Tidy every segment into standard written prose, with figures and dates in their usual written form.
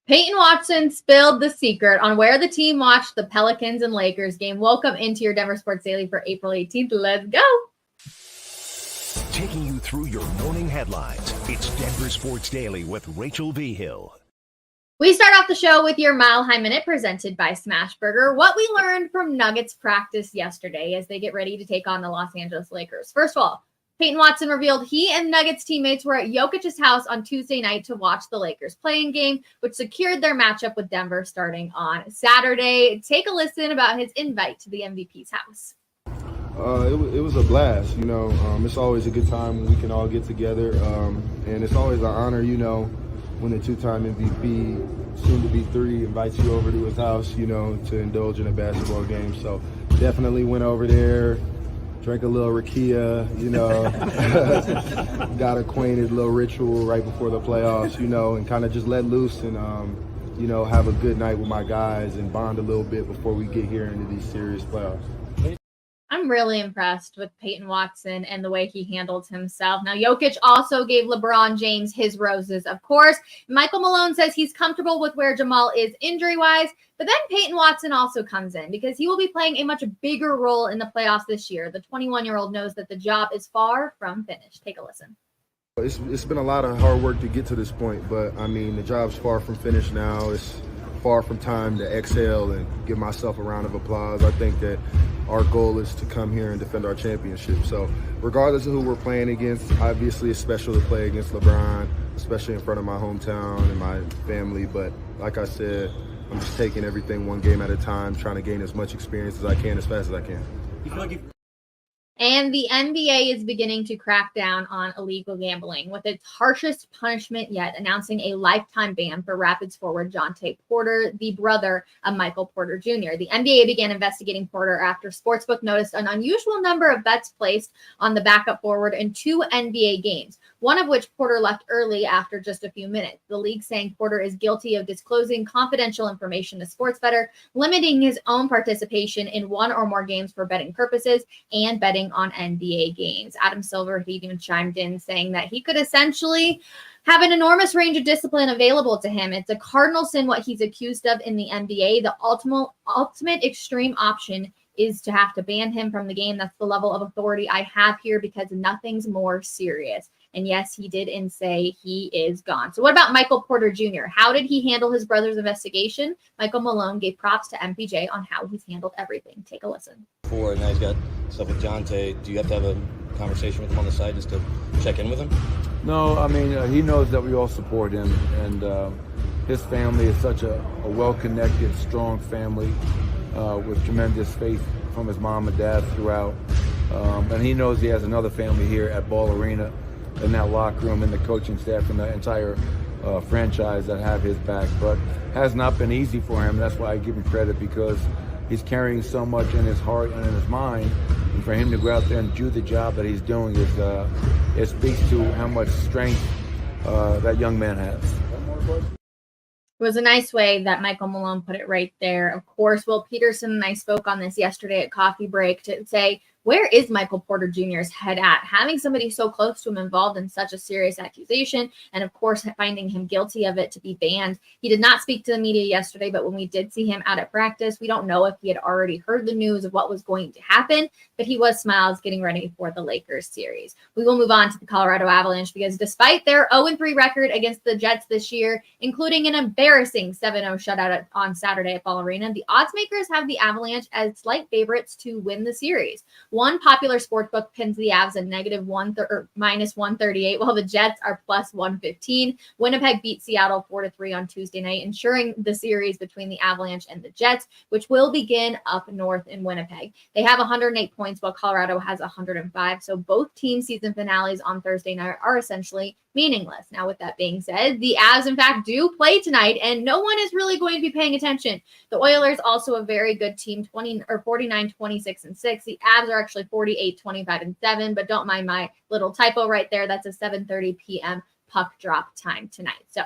Peyton Watson spilled the secret on where the team watched the Pelicans and Lakers game. Welcome into your Denver Sports Daily for April 18th. Let's go. Taking you through your morning headlines, it's Denver Sports Daily with Rachel V. Hill. We start off the show with your Mile High Minute presented by Smashburger. What we learned from Nuggets practice yesterday as they get ready to take on the Los Angeles Lakers. First of all, Peyton Watson revealed he and Nuggets teammates were at Jokic's house on Tuesday night to watch the Lakers playing game, which secured their matchup with Denver starting on Saturday. Take a listen about his invite to the MVP's house. It was a blast, It's always a good time when we can all get together, and it's always an honor, when the two-time MVP, soon to be three, invites you over to his house, to indulge in a basketball game. So definitely went over there, drank a little rakia, got acquainted, a little ritual right before the playoffs, and kind of just let loose and, have a good night with my guys and bond a little bit before we get here into these serious playoffs. I'm really impressed with Peyton Watson and the way he handled himself. Now, Jokic also gave LeBron James his roses, of course. Michael Malone says he's comfortable with where Jamal is injury-wise, but then Peyton Watson also comes in because he will be playing a much bigger role in the playoffs this year. The 21-year-old knows that the job is far from finished. Take a listen. It's been a lot of hard work to get to this point, but, the job's far from finished now. It's far from time to exhale and give myself a round of applause. I think that our goal is to come here and defend our championship. So regardless of who we're playing against, obviously it's special to play against LeBron, especially in front of my hometown and my family. But like I said, I'm just taking everything one game at a time, trying to gain as much experience as I can, as fast as I can. And the NBA is beginning to crack down on illegal gambling with its harshest punishment yet, announcing a lifetime ban for Rapids forward Jontay Porter, the brother of Michael Porter Jr. The NBA began investigating Porter after Sportsbook noticed an unusual number of bets placed on the backup forward in 2 NBA games, one of which Porter left early after just a few minutes. The league saying Porter is guilty of disclosing confidential information to Sportsbetter, limiting his own participation in 1 or more games for betting purposes, and betting on NBA games. Adam Silver, he even chimed in saying that he could essentially have an enormous range of discipline available to him. It's a cardinal sin what he's accused of in the NBA. The ultimate extreme option is to have to ban him from the game. That's the level of authority I have here because nothing's more serious. And yes, he did say he is gone. So what about Michael Porter Jr.? How did he handle his brother's investigation? Michael Malone gave props to MPJ on how he's handled everything. Take a listen. Now he's got stuff with Jontay. Do you have to have a conversation with him on the side just to check in with him? No, he knows that we all support him. And his family is such a well-connected, strong family with tremendous faith from his mom and dad throughout. And he knows he has another family here at Ball Arena, in that locker room, and the coaching staff and the entire franchise that have his back. But has not been easy for him. That's why I give him credit, because he's carrying so much in his heart and in his mind. And for him to go out there and do the job that he's doing it speaks to how much strength that young man has. It was a nice way that Michael Malone put it right there. Of course, Will Peterson and I spoke on this yesterday at coffee break to say, where is Michael Porter Jr.'s head at? Having somebody so close to him involved in such a serious accusation, and of course, finding him guilty of it to be banned. He did not speak to the media yesterday, but when we did see him out at practice, we don't know if he had already heard the news of what was going to happen, but he was smiles getting ready for the Lakers series. We will move on to the Colorado Avalanche because despite their 0-3 record against the Jets this year, including an embarrassing 7-0 shutout on Saturday at Ball Arena, the odds makers have the Avalanche as slight favorites to win the series. One popular sportsbook pins the Avs at minus 138, while the Jets are plus 115. Winnipeg beat Seattle 4-3 on Tuesday night, ensuring the series between the Avalanche and the Jets, which will begin up north in Winnipeg. They have 108 points, while Colorado has 105. So both team season finales on Thursday night are essentially meaningless. Now, with that being said, the Avs, in fact, do play tonight, and no one is really going to be paying attention. The Oilers, also a very good team, 49, 26, and 6. The Avs are actually 48, 25, and 7, but don't mind my little typo right there. That's a 7:30 p.m. puck drop time tonight. So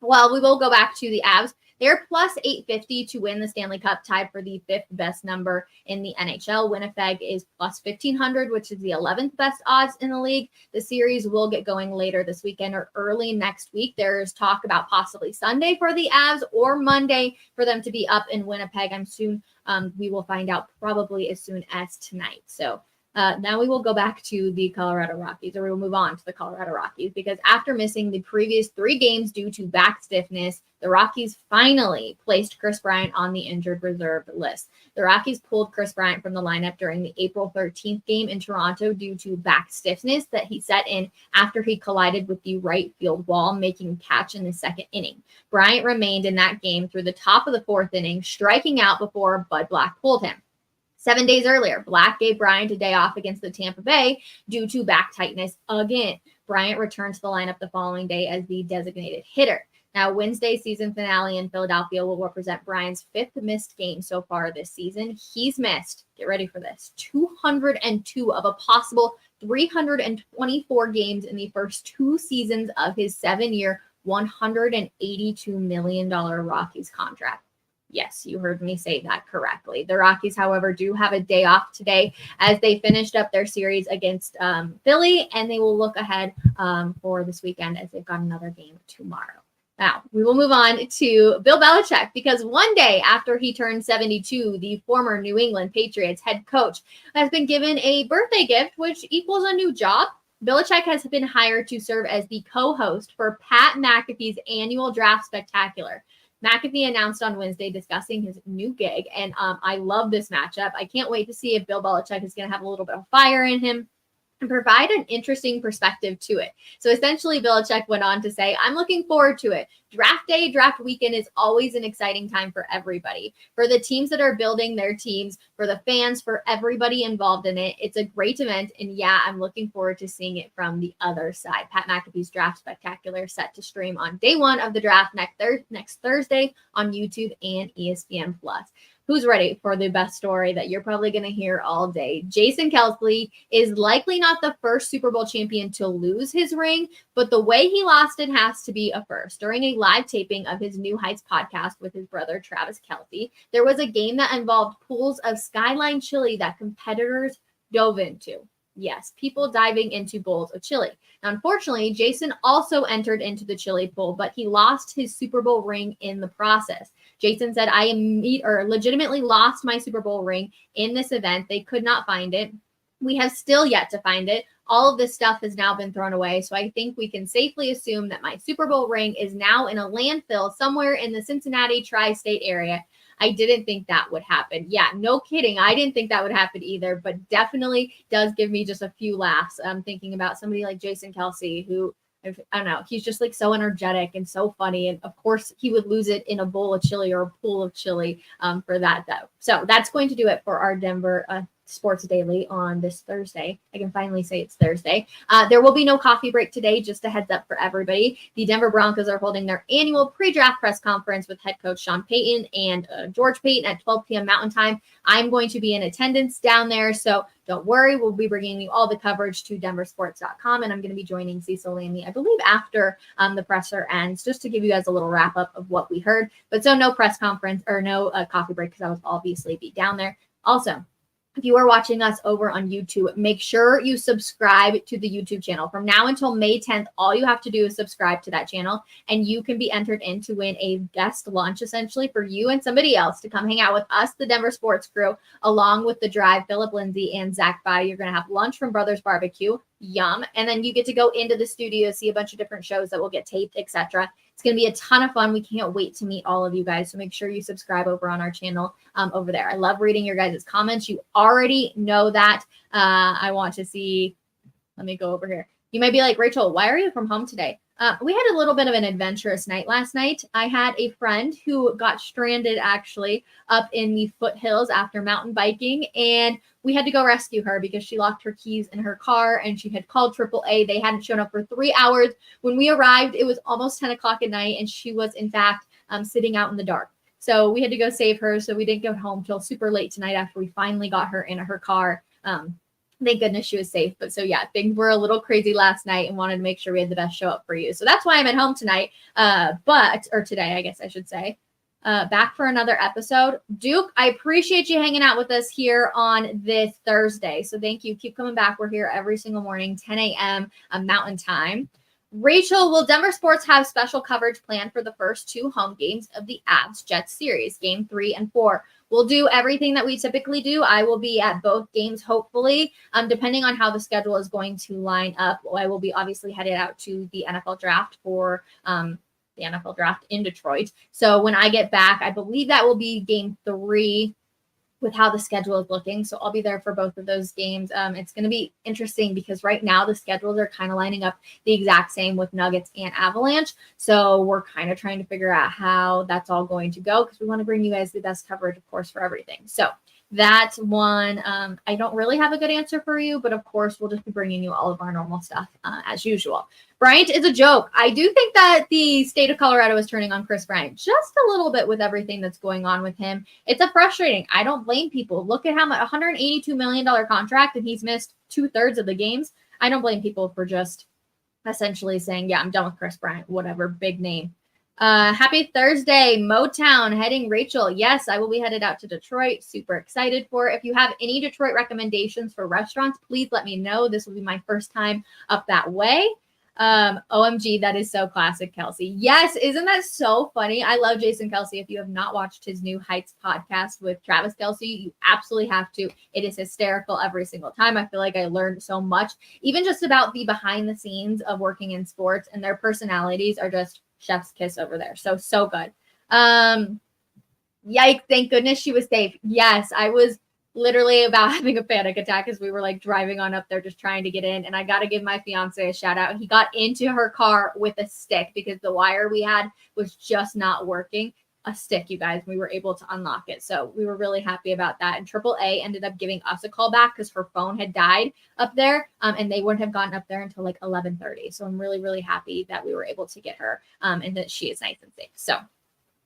while we will go back to the Avs, They're plus 850 to win the Stanley Cup, tied for the 5th best number in the NHL. Winnipeg is plus 1,500, which is the 11th best odds in the league. The series will get going later this weekend or early next week. There's talk about possibly Sunday for the Avs or Monday for them to be up in Winnipeg. We will find out probably as soon as tonight. So now we will go back to the Colorado Rockies, or we will move on to the Colorado Rockies, because after missing the previous 3 games due to back stiffness, the Rockies finally placed Chris Bryant on the injured reserve list. The Rockies pulled Chris Bryant from the lineup during the April 13th game in Toronto due to back stiffness that he set in after he collided with the right field wall, making a catch in the 2nd inning. Bryant remained in that game through the top of the 4th inning, striking out before Bud Black pulled him. 7 days earlier, Black gave Bryant a day off against the Tampa Bay due to back tightness again. Bryant returned to the lineup the following day as the designated hitter. Now, Wednesday's season finale in Philadelphia will represent Bryant's 5th missed game so far this season. He's missed, get ready for this, 202 of a possible 324 games in the first 2 seasons of his 7-year, $182 million Rockies contract. Yes, you heard me say that correctly. The Rockies, however, do have a day off today as they finished up their series against Philly, and they will look ahead for this weekend as they've got another game tomorrow. Now, we will move on to Bill Belichick, because one day after he turned 72, the former New England Patriots head coach has been given a birthday gift, which equals a new job. Belichick has been hired to serve as the co-host for Pat McAfee's annual Draft Spectacular. McAfee announced on Wednesday discussing his new gig, and I love this matchup. I can't wait to see if Bill Belichick is going to have a little bit of fire in him and provide an interesting perspective to it. So essentially, Belichick went on to say, I'm looking forward to it. Draft day, draft weekend is always an exciting time for everybody. For the teams that are building their teams, for the fans, for everybody involved in it. It's a great event. And yeah, I'm looking forward to seeing it from the other side. Pat McAfee's Draft Spectacular set to stream on day 1 of the draft next Thursday on YouTube and ESPN+. Who's ready for the best story that you're probably going to hear all day? Jason Kelce is likely not the first Super Bowl champion to lose his ring, but the way he lost it has to be a first. During a live taping of his New Heights podcast with his brother, Travis Kelce, there was a game that involved pools of Skyline chili that competitors dove into. Yes, people diving into bowls of chili. Now, unfortunately, Jason also entered into the chili pool, but he lost his Super Bowl ring in the process. Jason said, I legitimately lost my Super Bowl ring in this event. They could not find it. We have still yet to find it. All of this stuff has now been thrown away. So I think we can safely assume that my Super Bowl ring is now in a landfill somewhere in the Cincinnati tri-state area. I didn't think that would happen. Yeah, no kidding. I didn't think that would happen either, but definitely does give me just a few laughs. I'm thinking about somebody like Jason Kelce, who, I don't know, he's just like so energetic and so funny. And of course, he would lose it in a bowl of chili or a pool of chili for that, though. So that's going to do it for our Denver Sports Daily on this Thursday. I can finally say it's Thursday. There will be no coffee break today, just a heads up for everybody. The Denver Broncos are holding their annual pre-draft press conference with head coach Sean Payton and George Payton at 12 p.m. Mountain Time. I'm going to be in attendance down there, so don't worry. We'll be bringing you all the coverage to denversports.com, and I'm going to be joining Cecil Lammey, I believe, after the presser ends, just to give you guys a little wrap-up of what we heard. But so no press conference or no coffee break, because I will obviously be down there. Also, if you are watching us over on YouTube, make sure you subscribe to the YouTube channel. From now until May 10th, all you have to do is subscribe to that channel, and you can be entered in to win a guest lunch, essentially, for you and somebody else to come hang out with us, the Denver Sports Crew, along with The Drive, Philip Lindsay, and Zach Bai. You're going to have lunch from Brothers Barbecue. Yum. And then you get to go into the studio, see a bunch of different shows that will get taped, etc. It's going to be a ton of fun. We can't wait to meet all of you guys. So make sure you subscribe over on our channel over there. I love reading your guys' comments. You already know that. I want to see. Let me go over here. You might be like, Rachel, why are you from home today? We had a little bit of an adventurous night last night. I had a friend who got stranded actually up in the foothills after mountain biking, and we had to go rescue her because she locked her keys in her car and she had called AAA. They hadn't shown up for 3 hours. When we arrived, it was almost 10 o'clock at night, and she was in fact sitting out in the dark. So we had to go save her. So we didn't get home till super late tonight after we finally got her in her car. Thank goodness she was safe. But so, yeah, things were a little crazy last night and wanted to make sure we had the best show up for you. So that's why I'm at home tonight, or today, I guess I should say. back for another episode. Duke, I appreciate you hanging out with us here on this Thursday. So thank you. Keep coming back. We're here every single morning, 10 a.m. Mountain Time. Rachel, will Denver Sports have special coverage planned for the first 2 home games of the Avs-Jets series, game 3 and 4? We'll do everything that we typically do. I will be at both games, hopefully, depending on how the schedule is going to line up. I will be obviously headed out to the NFL draft for the NFL draft in Detroit. So when I get back, I believe that will be game 3 with how the schedule is looking. So I'll be there for both of those games. It's going to be interesting because right now the schedules are kind of lining up the exact same with Nuggets and Avalanche. So we're kind of trying to figure out how that's all going to go because we want to bring you guys the best coverage, of course, for everything. So that's one. I don't really have a good answer for you, but of course, we'll just be bringing you all of our normal stuff as usual. Bryant is a joke. I do think that the state of Colorado is turning on Chris Bryant just a little bit with everything that's going on with him. It's frustrating. I don't blame people. Look at how much $182 million contract and he's missed 2/3 of the games. I don't blame people for just essentially saying, yeah, I'm done with Chris Bryant, whatever, big name. Happy Thursday, Motown, heading Rachel. Yes, I will be headed out to Detroit. Super excited for it. If you have any Detroit recommendations for restaurants, please let me know. This will be my first time up that way. OMG, that is so classic, Kelce. Yes, isn't that so funny? I love Jason Kelce. If you have not watched his new Heights podcast with Travis Kelce, you absolutely have to. It is hysterical every single time. I feel like I learned so much, even just about the behind the scenes of working in sports, and their personalities are just chef's kiss over there. So good. Yikes, thank goodness she was safe. Yes, I was literally about having a panic attack as we were like driving on up there just trying to get in. And I got to give my fiance a shout out. He got into her car with a stick because the wire we had was just not working. A stick, you guys. We were able to unlock it. So we were really happy about that. And AAA ended up giving us a call back because her phone had died up there. And they wouldn't have gotten up there until like 11:30. So I'm really, really happy that we were able to get her and that she is nice and safe. So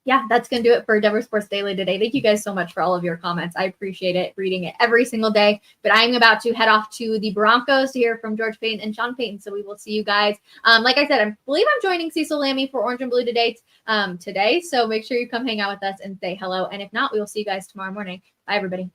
yeah, that's going to do it for Denver Sports Daily today. Thank you guys so much for all of your comments. I appreciate it, reading it every single day. But I'm about to head off to the Broncos to hear from George Payton and Sean Payton. So we will see you guys. Like I said, I believe I'm joining Cecil Lammy for Orange and Blue today. So make sure you come hang out with us and say hello. And if not, we will see you guys tomorrow morning. Bye, everybody.